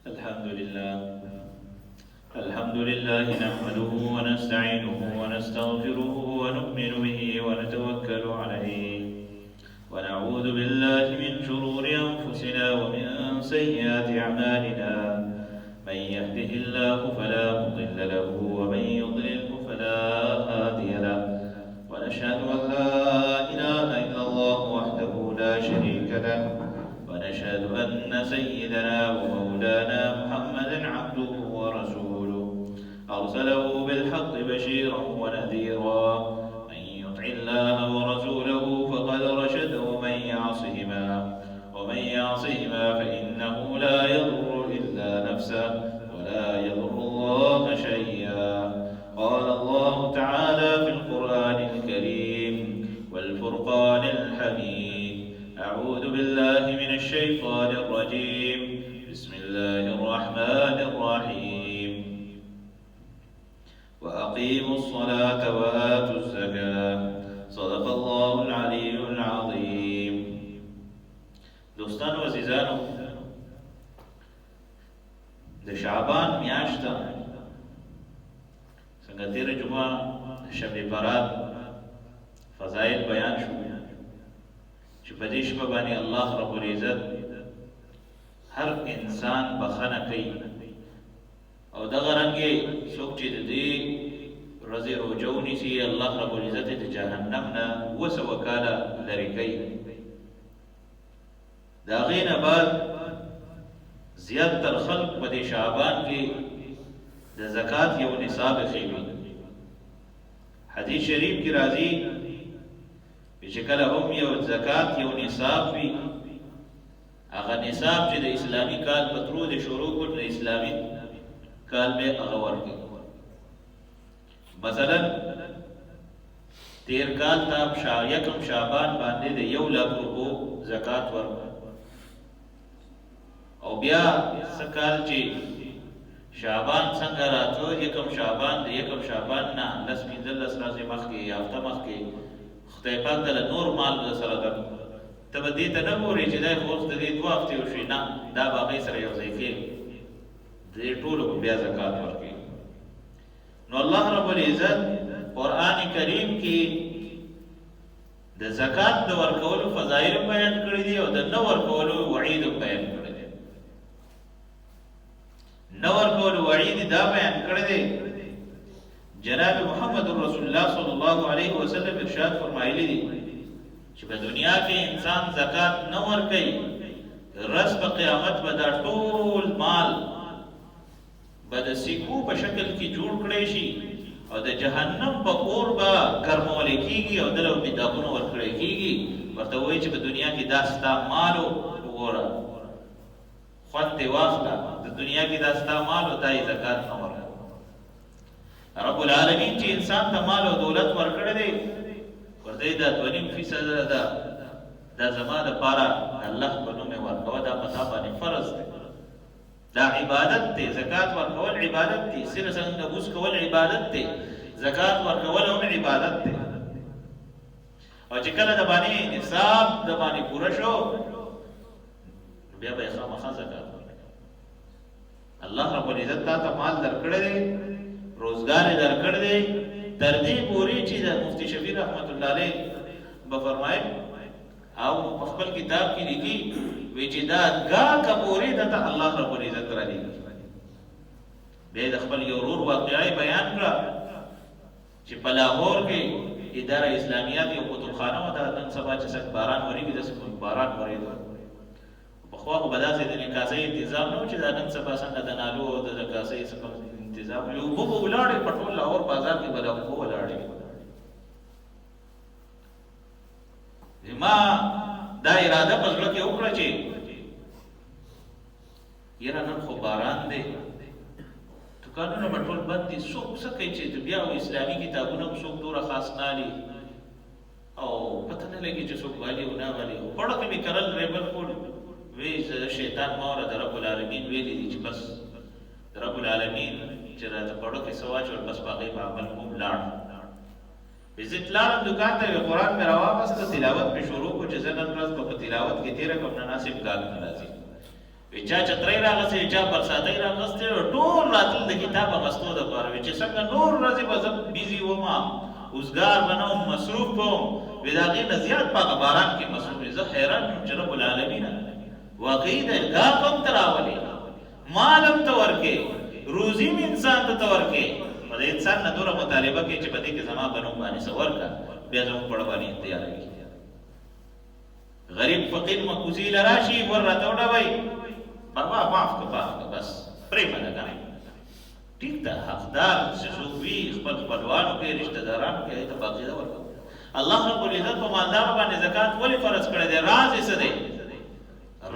الحمد لله الحمد لله نحمده ونستعينه ونستغفره ونؤمن به ونتوكل عليه ونعوذ بالله من شرور أنفسنا ومن سيئات أعمالنا من يهده الله فلا مضل له ومن يضلله فلا هادي له ونشهد أن لا إله إلا الله وحده لا شريك له ونشهد أن سيدنا ومولانا محمدا عبده ورسوله أرسله بالحق بشيرا ونذيرا من يطع الله ورسوله فقد رشد ومن يعصهما فإنه لا يضر إلا نفسه ولا يضر الله شيئا. قال الله تعالى في القرآن الكريم والفرقان الحميد: أعوذ بالله من الشيطان الرجيم. بسم الله الرحمن الرحيم. وأقيموا الصلاة وآتوا الزكاة. صدق الله العلي العظيم. دوستانو عزیزانو، د شعبان میاشت څنګه تیر جمعه شب برات فضائل بیان شو چې په دې شپه باندې الله رب العزت هر انسان بخنه کوي او دغه رنګه څوک چې د دې ورځې روزه ونیسي الله رب العزت د جهنم نه وسه وکاله لري کوي. دا غینه بعد زیاتره خلق په دې شعبان کې د زکات یو نصاب خېوي. حدیث شریف کې راځي چې کله هم یو زکات یو نصاب وي، هغه نصاب چې د اسلامي کال په ترو د شروع کړ د اسلامي کال به هغه ورکړي. مثلا تیر کال تاب یکم شعبان باندې د 1,00,000 روپو زکات ورکړ، او بیا سکال چې شعبان څنګه راتلو یکم شعبان د یکم شعبان نه 10-15 ورځې مخکې یا هفته مخکې خدای پاک دله نور مال سره درکړو. ته به دې ته نه ګورې چې دا خو اوس د دې 2 هفتې وشوې، نه، دا به هغې سره یو ځای کېږي، دې ټولو به بیا زکات ورکوي. نو الله رب العزت قرآن کریم کې د زکات د ورکولو فضایل بیان کړي دي او د نه ورکولو وعید بیان کړي دي. نه ورکولو وعید دا بیان کړي دي، جناب محمد رسول الله صلی الله علیه وسلم ارشاد فرمایلی دي چې په دنیا کې انسان زکات نه ورکوي، رس په قیامت به دا ټول مال به د سیکو په شکل کې جوړ کړی شي او د جهنم په اور به ګرمولی کېږي او دله به داغونه ورکړی کېږي. ورته وایي چې په دنیا کې دا ستا مال وګوره، خوند دې واخله، د دنیا کې دا ستا مال او دا یې زکات نه ورکړه. رب العالمین چې انسان ته مال او دولت ورکړی دی، ورته دا 2.5% دا زما دپاره الله په نوم یې ورکوه، دا په تا باندې فرض دی، دا عبادت دی. زکات ورکول عبادت دی، سره څنګه نبوس کول عبادت دی، زکات ورکول هم عبادت دی. او چې کله د باندې نصاب د باندې پوره شو بیا به یې خامخا زکات ورکوي. الله رب العزت تا ته مال درکړی دی، روزګار یې درکړی دی، تر دې پورې چې د مفتی شفیع رحمت الله علیه به فرمایي او په خپل کتاب کې لیکي وی چې دا ګاکه پورې دته الله رب العزت را لېږي. بیا د خپل یو ورور واقعه بیان کړه چې په لاهور کې اداره اسلامیات یو کتابخانه وه، دا نن سبا چې څنګه باران ورېږي داسې باران ورېده. پخوا خو به داسې د نکاسۍ انتظام نه و چې دا نن سبا څنګه د نالو او د نکاسۍ څه کوم انتظام وي. اوبه به ولاړې په ټول لاهور بازار کې به دا اوبه ولاړې. ما دا اراده په زړه کې وکړه چې یاره نن خو باران دی، دوکانونه به ټول بند دي، څوک څه کوي چې بیا اسلامي کتابونه به څوک دومره خاص نه لي او پته نه لګي چې څوک والي او نه والي. پړه کې مې کرل ریبل کول وی شیطان ماوره د رب العالمین ویلي دي چې بس د رب العالمین چې راته پړه کې څه واچول بس په هغې به عمل کوم لاړ. وزت لارم دکان ته قرآن مې راواغسته، تلاوت مې شروع کړو چې زه نن ورځ به په تلاوت کې تېره کړم، نه ناسب کال نه راځي. چا چترۍ راغسې چا برساتۍ راغستې ټول راتل د کتاب اغستو دپاره چې څنګه نور ورځې به زه بیزي وم اوزګار به نه وم مصروف به وم وې د هغې نه زیات په هغه باران کې مصروف وې زه حیران یم چې رب العالمینه واقعي د ګاه هم ته راولې مال هم ته ورکې روزي م انسان ته ورکې په د انسان نه دومره مطالبه کوي چې په دې کې زما بنوم باندې څه ورکړه بیا زموږ پړه باندې انتیاروي غریب فقیر مکوزي لراشي ور راته وډوئ پروا معاف که بس پرېږده کنه ټیک ده حقدار چې څوک وي خپل خپلوانو کې رشته دارانو کې هغې ته په عقیده ورکړه الله رب العزت په مالدارو باندې زکات ولې فرض کړی دی راز یې څه دی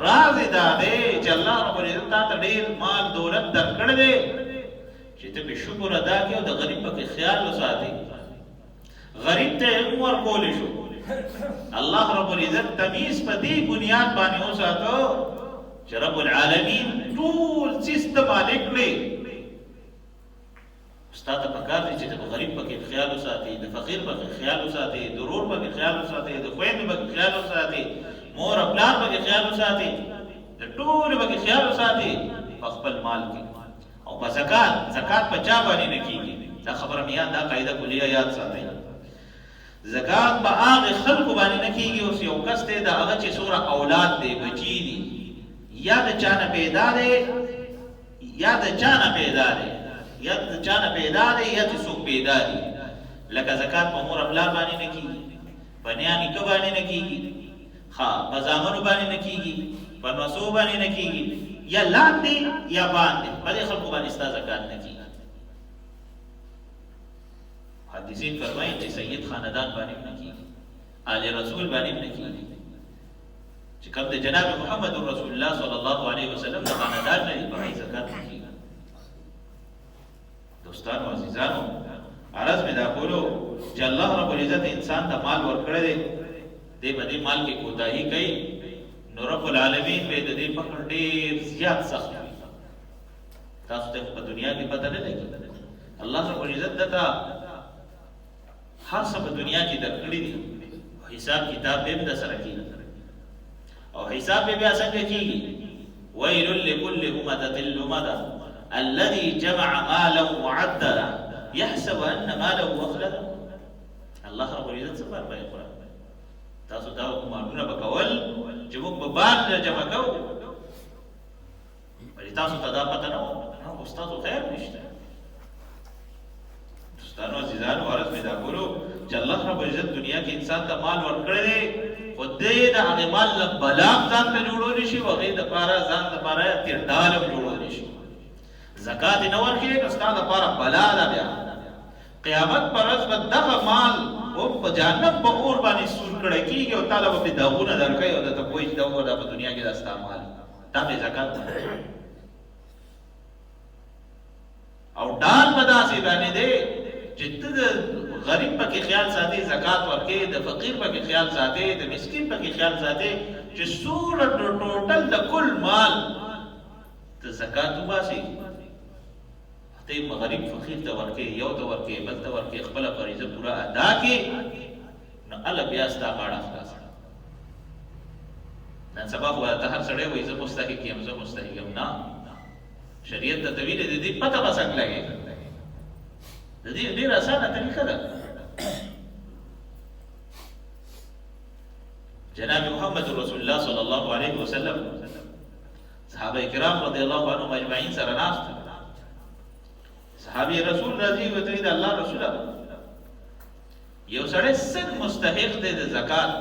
راز یې دا دی چې الله رب العزت تا ته ډېر مال دولت درکړی دی چې ته پې شکر ادا کړې او د غریب پکې خیال وساتې غریب ته علم ورکولی شو الله رب العزت تمیز په دې بنیاد باندې وساتو چې رب العالمین ټول سیستم مالک کړي استاد پکار دي چې د غریب پکې خیال وساتي د فقیر پکې خیال وساتي د ورور پکې خیال وساتي د خویندې پکې خیال وساتي مور او پلار پکې خیال وساتي د ټول پکې خیال وساتي په خپل مال کې او په زکات په چا باندې نه کیږي دا خبره مې یاد دا قاعده کلیه یاد ساتئ زکات په هغه خلکو باندې نه کیږي اوس یو کس دی د هغه چې څومره اولاد دی بچی دي یا د چا نه پیدا دی یا د چا نه پیدا دی یا د چا نه پیدا دی یا چې څوک پیدا دي لکه زکات په مور او پلار باندې نه کیږي په نیا نیکه باندې نه کیږي په زامنو باندې نه کیږي په نسو باندې نه کیږي یا لاندې یا باندې په دې خلکو باندې ستا زکات نه کیږي حدیثین فرمایي چې سید خاندان باندې نه کیږي آل رسول باندې نه کیږي چې کوم د جناب محمد رسول الله صلی الله علیه وسلم د خاندان نه په زکات نه کیږي دوستانو عزیزانو عرض مې دا کولو چې الله رب العزت انسان ته مال ورکړی دی دی په دې مال کې کوتاهي کوي نو رب العالمین به د دې پکړ ډېر زیات سخت وي تاسو ته په دنیا کې پته نه لګي الله رب العزت دته هر څه په دنیا کې درکړي دي حساب کتاب به د سره کیږي او حساب به بیا څنګه کیږي ويل لكل همزة لمزة الذي جمع مالا وعددا يحسب ان ماله اخلده الله رب العزت څه فرمایي قرآن تاسو دا مالونه بکول چې موږ به بعد جمع کوو ولې تاسو ته دا پته نه و استادو خیر نشته دوستانو عزیزانو عرض مې دا کولو چې الله رب العزت دنیا کې انسان ته مال ورکړی دی خو دې د هغې مال نه بلاغ ځان ته جوړولی شي او هغې دپاره ځان دپاره تیرډال هم جوړولی شي زکات یې نه ورکړې نو ستا دپاره بلا ده بیا قیامت پر ورځ به دغه مال هم په جهنم په اور باندې سور کړی کېږي او تا له به پرې داغونه درکوي او درته پوهېږي دا وګوره دا په دنیا کې دا ستا مال دا بې زکات ده او ډال به داسې باندې دی چې ته د غریب پکې خیال ساتي زکات ورکې د فقیر پکې خیال ساتي د مسکین پکې خیال ساتي چې څومره ټوټل د کل مال ته زکات وباسي ته غریب فقیر ته ورکې یو ته ورکې بل ته ورکې خپله فریضه پوره ادا کړې نو الله بیا ستا غاړه خلاصه نن سبا خو ته هر سړی وایي زه مستحق یم زه مستحق یم نه شریعت ته ویلې د دې پته به څنګه لګي د دې ډېره اسانه طریقه ده جناب محمد رسول الله صلی الله علیه وسلم صحابه کرام رضی الله عنهم اجمعین سره ناست صحابي رسول راضي وته د الله رسول یو سړی څنګه مستحق دی د زکات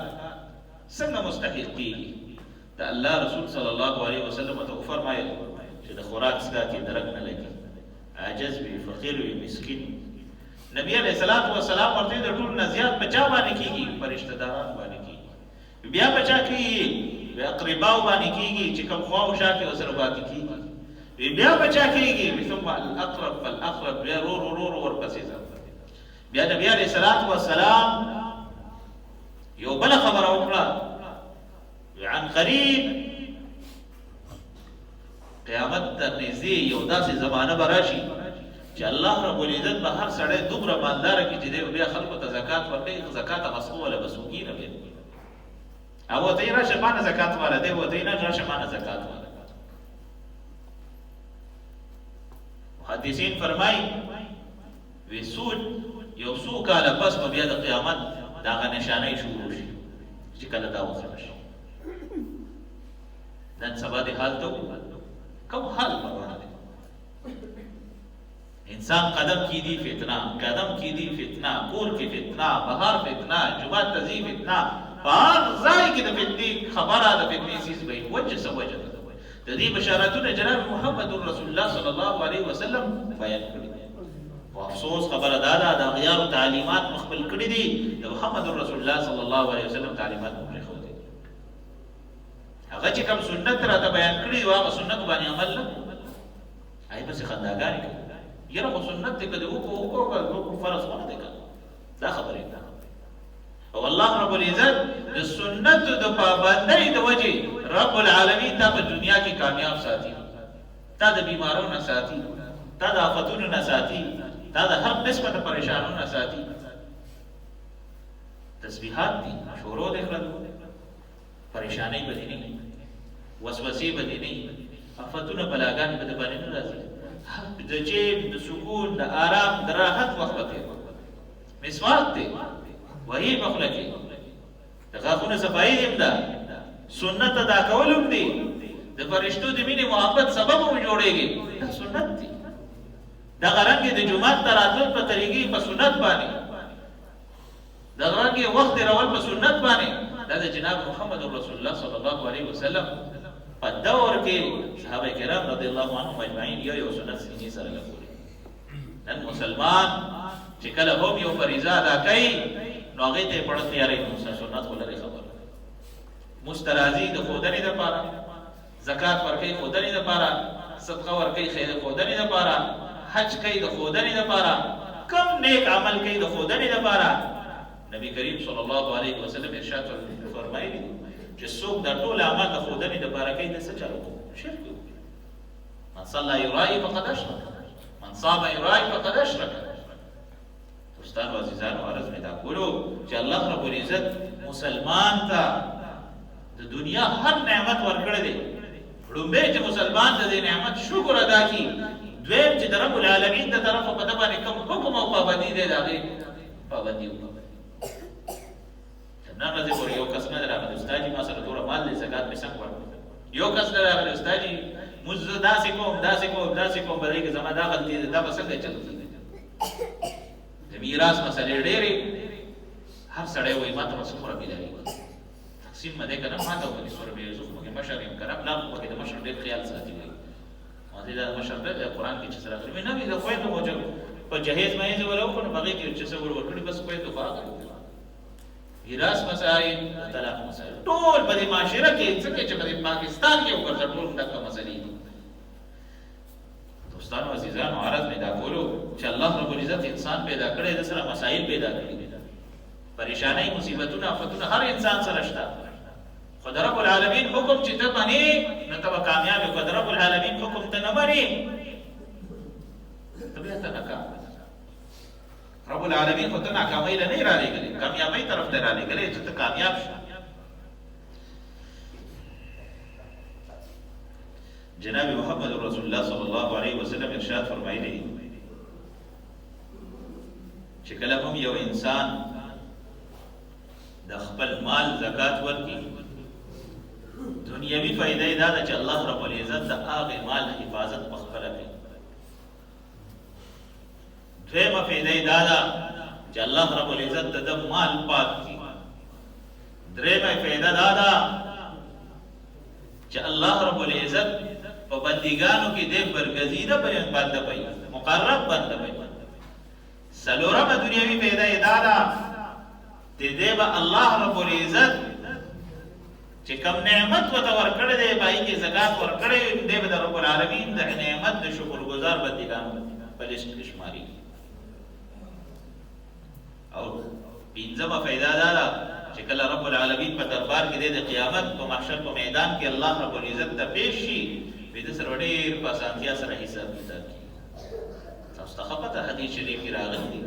څنګه مستحق دی د الله رسول صلی الله علیه وسلم ته فرمایي چې د خوراک څخه کې درک نه لګي عاجز وي فقیر وي مسکین نبی علیہ الصلوۃ والسلام ورته د ټول نه زیات بچا باندې کیږي فرشتہ داران باندې کیږي بیا بچا کیږي اقرباو باندې کیږي چې کوم خوا او شا کې وسره باندې کیږي بیا بچا کیږي ثم الاقرب فالاقرب بیا رور ورپسې ځي بیا نبی علیہ الصلوۃ والسلام یو بل خبره وکړه عن قریب قیامت ته نږدې یو داسې زمانه به راشي چې الله رب العزت به هر سړی دومره مالداره کړي چې دی بیا خلکو ته زکات ورکوي زکات هغه وله به څوک نه وي او ورته یې راشه ما نه زکات واله دی ورته یې نه راشه ما نه زکات واله محدثین فرمایي وی سود یو څو کاله پس په بیا د قیامت دغه نشانه شروع شي چې کله دا وسره شي. نن سبا د حال ته کوم حال پروا نه انسان قدم کی دی فتنہ، قدم کی دی فتنہ، کور کی فتنہ، بہار فتنہ، جمعات تزی فتنہ، پاک ځای کې د فتنې خبره د فتنې سیز به وجه سوجه د دې بشارتونه جناب محمد رسول الله صلی الله علیه وسلم بیان کړي. او افسوس خبره دا ده د غیار تعلیمات مخبل کړي دي د محمد رسول الله صلی الله علیه وسلم تعلیمات مخبل دي. هغه چې کوم سنت راته بیان کړي او هغه سنت باندې عمل نه آی بس خنداګانې کوي. یره خو سنت دې کده وکړو فرض نه دی دا خبره ده. او الله رب العزت د سنت د پابندۍ د وجه رب العالمین تا په دنیا کې کامیاب ساتي، تا د بیمارونو نه ساتي، تا د آفتونو نه ساتي، تا د هر قسمه د پریشانونو نه ساتي. تسبیحات دي شروع دې کړل، پریشانۍ به دې نه، وسوسې به دې نه، آفتونه بلاګانې به دې باندې نه راځي. د جیب د سکون د آرام د راحت وخت به تېر مسواک دی وحی بخله کې د غاښونو صفایي هم ده، سنت ادا کول هم دي، د فرشتو د مینې محبت سبب هم جوړېږي، دا سنت دي. دغه رنګې د جومات ته راتلل په طریقې په سنت باندې، دغه رنګې وخت تېرول په سنت باندې، دا د جناب محمد رسول الله صلی الله علیه وسلم په دور کې صحابه کرام رضی الله عنهم اجمعین یو سنت سینې سره لګولي. نن مسلمان چې کله هم یو فریضه ادا کوي نو هغې ته یې پړه تیاری نو سنت خو لرې خبره مسترازي د ښودنې دپاره، زکات ورکوي ښودنې دپاره، صدقه ورکوي ښودنې دپاره، حج کوي د ښودنې دپاره، کم نیک عمل کوي د ښودنې دپاره. نبی کریم صلی الله علیه وسلم ارشاد فرمایلی چې څوک دا ټول عمل د ښودنې دپاره کوي د څه چل وکړو؟ شرک وکړي. من صلی یرایي فقد اشرک، من صام یرایي فقد اشرک. دوستانو عزیزانو عرض مې دا کولو چې الله رب العزت مسلمان ته د دنیا هر نعمت ورکړی دی. لومبی چې مسلمان د دې نعمت شکر ادا کړي، دویم چې د رب العالمین د طرفه په ده باندې کوم حکم او پابندي دی د هغې پابندي وکړي. نن ورځې پورې یو کس نه دی راغلی استاد جي ما سره دومره مال دی زکات مې څنګه ورکړو؟ یو کس نه راغلی استاد جي موږ زه داسې کوم داسې کوم داسې کوم به دی کې زما دا غلطي ده دا به څنګه چل کېږي؟ د میراث مسلې ډېرې، هر سړی وایي ما ته به څومره مېلاوېږي، تقسیم به دی که نه ما ته به څومره مېلاوي، زه خو پکې مشر یم که نه پلار خو پکې د مشر ډېر خیال ساتي وایي ما ته دا د مشر دی قرآن کې چې څه راغلي وایي نه وي د خویندو خو په جهیز مهیز ور وکړو نو په هغې کې چې څه ور ورکړي بس خویندو خو هغه میراث مسایل طلاق مسایل ټول په دې معاشره کې ځکه چې په دې پاکستان کې وګرځه ټول دغه مسلې دي. دوستانو عزیزانو عرض مې دا کولو چې الله رب العزت انسان پیدا کړی د سره مسایل پیدا کړي، پریشانۍ مصیبتونه آفتونه هر انسان سره شته، خو د رب العالمین حکم چې ته منې نو ته به کامیاب یې، خو د رب العالمین حکم ته نه منې ته بیا ته ناکام. رب العالمین خو ته ناکامۍ له نه رالېږلې، کامیابۍ طرف ته رالېږلې چې ته کامیاب شې. جناب محمد رسول الله صلی الله علیه وسلم ارشاد فرمایلی چې کله هم یو انسان د خپل مال زکات ورکړي، دنیوي فایده یې دا ده چې الله رب العزت د هغې مال حفاظت په خپله کوي. دویمه فایده یې دا ده چې الله رب العزت د ده مال پاک کړي. درېیمه فایده دا ده چې الله رب العزت په بندګانو کې دې برګزیده بنده پي، مقرب بنده پي. څلورمه دنیوي فایده یې دا ده چې دې به الله رب العزت چې کوم نعمت ورته ورکړی دی هغې کې زکات ورکړی دی به د رب العالمین د نعمت د شکرګزار بندګانو په لیست کې شماري. او پنځمه فایده دا ده چې کله رب العالمین په دربار کې دی د قیامت په محشر په میدان کې الله رب العزت ته پیش شي وي د سره ډېر په اسانتیا سره حساب کتاب کېږي. تاسو ته ښه پته حدیث شریف کې راغلی دی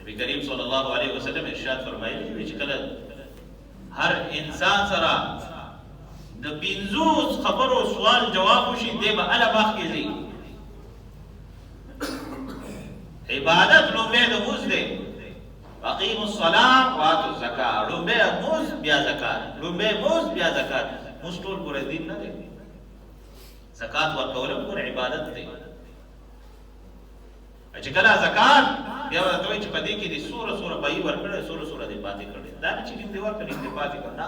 نبي کریم صلی الله علیه وسلم ارشاد فرمایلی چې کله هر انسان سره د 50 خبرو سوال جواب وشي دی به هله باغ کې ځي عبادت لومبه د موز دی اقیموا الصلاة واتوا الزکات لومبه موز بیا زکات لومبه موز بیا زکات موز ټول ګور دین نه دی زکات ورکول ګور عبادت دی چې کله زکات بیا ورته وایي چې په دې کې د سوره پای ورکړه سوره دې پاتې کړي دا چې دې دی ورکړي دې پاتې کړه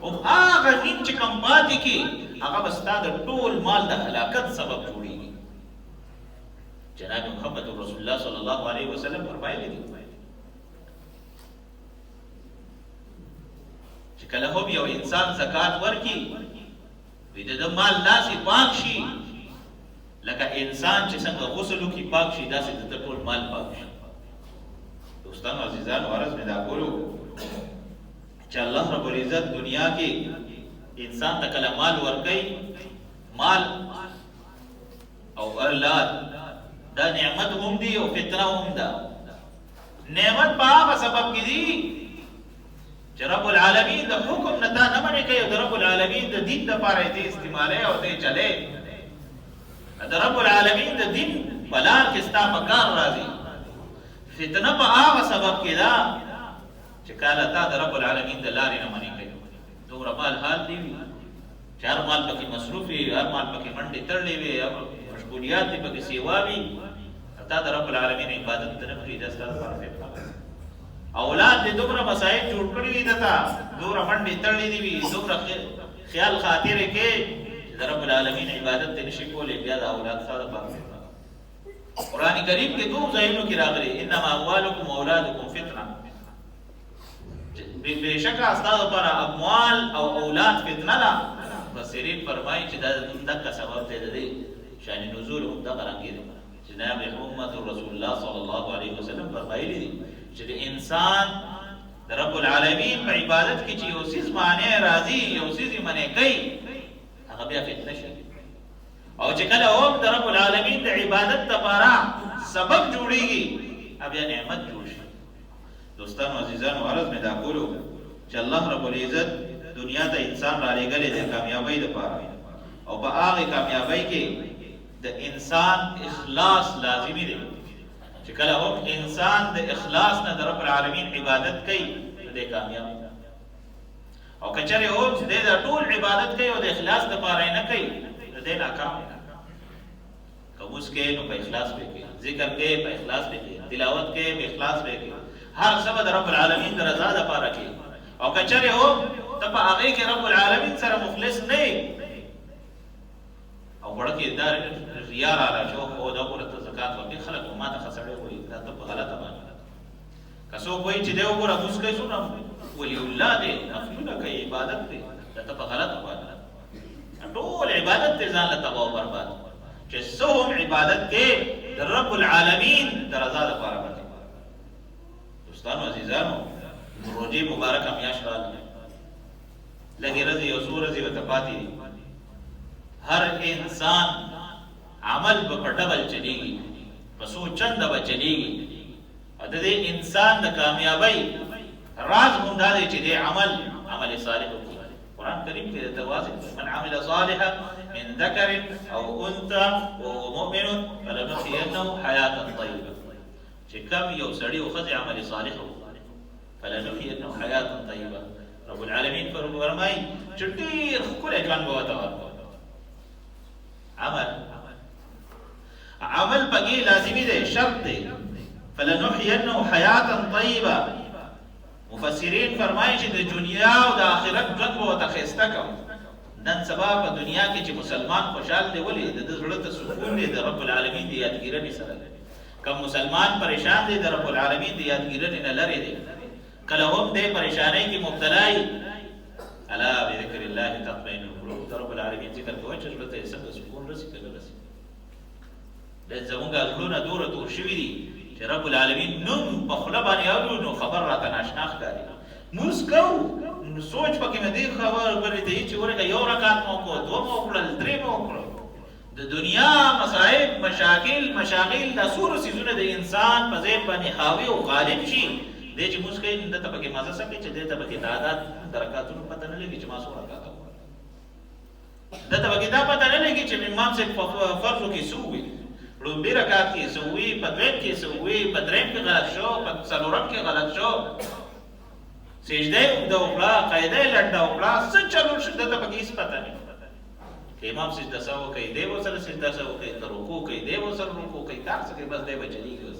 او هغه دین چې کم پاتې کی هغه بستا د ټول مال د هلاکت سبب جوړیږي جناب محمد رسول الله صلی الله علیه وسلم فرمایلی دي چې کله هم یو انسان زکات ورکړي وي د مال داسې پاک شي لکه انسان چې څنګه غسل وکړي پاک شي داسې د ټول مال پاک شي دوستانو عزیزانو عرض مې دا کولو چې الله رب العزت دنیا کې انسان ته کله مال ورکړي مال او اولاد دا نعمت هم دی او فتنه هم ده نعمت په هغه سبب کې دي چې رب العالمین د حکم نه تا نه منې کوي او د رب العالمین د دین لپاره دې استعمالوي او دې چلې د رب العالمین د دین په لار کې ستا په کار راځي فتنه په هغه سبب کې ده چې کله تا د رب العالمین د لارې نه منې کوي دومره مال حال دی وي چې هر مال پکې مصروف وي هر مال پکې منډې تړلې وي مشغولیات دې پکې سیوا وي تا د رب العالمین عبادت نه کړې دا ستاسو لپاره فتنه اولاد دې دومره مسائل جوړ کړي دي دتا دومره منډې تړلې دي وي دومره خیال خاطر کې چې رب العالمین عبادت دې نشي کولای بیا د اولاد سره پاتې قرآن کریم کې دوه ځایونو کې راغلي انما اموالکم واولادکم فتنه بشکه استاد لپاره اموال او اولاد فتنه ده مفسرین فرمایي چې دا دغه سبب دی شان نزول هم دغه رنګ دی جناب محمد رسول الله صلی الله علیه وسلم فرمایلی دي چې انسان د رب العالمین په عبادت کې چې یو څه معنی راځي یو څه معنی کوي هغه بیا فتنه شي او چې کله هم د رب العالمین د عبادت لپاره سبب جوړیږي بیا نعمت جوړ شي دوستانو عزیزانو عرض مې دا کولو چې الله رب العزت دنیا ته انسان را لېږلی دی کامیابی لپاره او په هغه کامیابی کې د انسان اخلاص لازمی دی چې کله هم انسان د اخلاص نه د رب العالمین عبادت کوي د کامیاب او کچره هم د ټول عبادت کوي او د اخلاص لپاره نه کوي د ناکام کومس کې نو په اخلاص وکړي ذکر کې په اخلاص وکړي تلاوت کې په اخلاص وکړي هر څه د رب العالمین د رضا لپاره کوي او کچره هم ته په هغه کې رب العالمین سره مخلص نه او ورکه دار ریا را شو او دا ورته زکات ورکړي خلک ما ته خسړې وي دا ته غلطه باندې کسو کوئی چې دیو ګره مسکې سونه ولي الله دې نفلونه کوي عبادت دې دا ته غلطه باندې ټول عبادت دې ځان له تباہ او برباد چې سوم عبادت کې د رب العالمین درزا لپاره کوي دوستانو عزیزانو روزي مبارکه میاشت راځي لګي رضی او سورزي وتپاتي هر انسان عمل په ډبل چلیږي په سو چند به چلیږي او د دې انسان د کامیابی راز هم دا دی چې د عمل صالح وکړي قرآن کریم کې د واضح من عمل صالحا من ذکر او انثى وهو مؤمن فلنحيينه حیاة طیبه چې کوم یو سړی او ښځه عمل صالح وکړي فلنحيينه حیاة طیبه رب العالمین فرمایي چې ډېر ښکلی ژوند به ورته ورکړي عمل پکې لازمي دی شرط دی فلنحيينه حیاة طیبه مفسرین فرمایي چې د دنیا او د آخرت ژوند به ورته ښایسته کوم نن سبا په دنیا کې چې مسلمان خوشحال دی ولې د زړه ته سکون دی د رب العالمین د یادګیرنې سره دی کوم مسلمان پریشان دی د رب العالمین د یادګیرنې نه لرې دی کله هم دی پریشانۍ کې مبتلا وي الا بذکر الله تطمئن القلوب رب العالمین ذکر کوي چې زړه ته څنګه سکون رسي کله رسي د زمونږ زړونه دوره تور شوي دي چې رب العالمین نوم په خوله باندې اورو نو خبر راته ناشنا ښکاري موږ کوو نو سوچ پکې مې دې خبرې دی چې ورګه یو رکعت مو کو دوه مو کړل درې مو کړل د دنیا مصائب مشاغل د سور سيزونه د انسان په ځای باندې حاوی او غالب شي دې چې موږ کوي د ته پکې مزه سکه چې دې ته پکې تعداد درکاتونو پته نه لګي چې ما سو رکعت د ته پکې دا پته نه لګي چې امام صاحب فرض کې سووي لومبي رکعت کې سوي، په دویم کې سوي، په دریم کې غلط شو، په څلورم کې غلط شو، سجده یې د وکړه، قاعده یې لنډه وکړه، څه چلو شو دته پکې هېڅ پته نه. که امام سجده سهو کوي دی ورسره سجده سهو کوي، که رکوع کوي دی ورسره رکوع کوي، کار څه کوي بس دی به چلېږي. اوس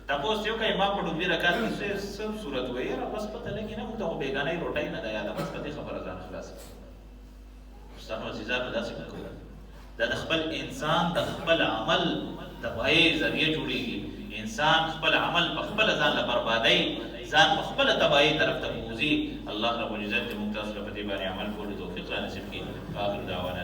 تپوس یې وکړه امام په لومبي رکعت کې څه صورت وایي، یاره بس پته لګي نه، موږ ته خو بېګانۍ روټۍ نه ده یاده، بس په دې خبره ځان خلاص کړه. استادو عزیزانو داسې مه کوئ. دا د خپل انسان د خپل عمل تباهۍ ذریعه جوړېږي. انسان خپل عمل په خپله ځان له بربادۍ، ځان په خپله تباهۍ طرف ته بوځي. الله رب العزت دې موږ تاسو له په دې باندې عمل کولو توفیق را نصیب کړي. آخر دعوانا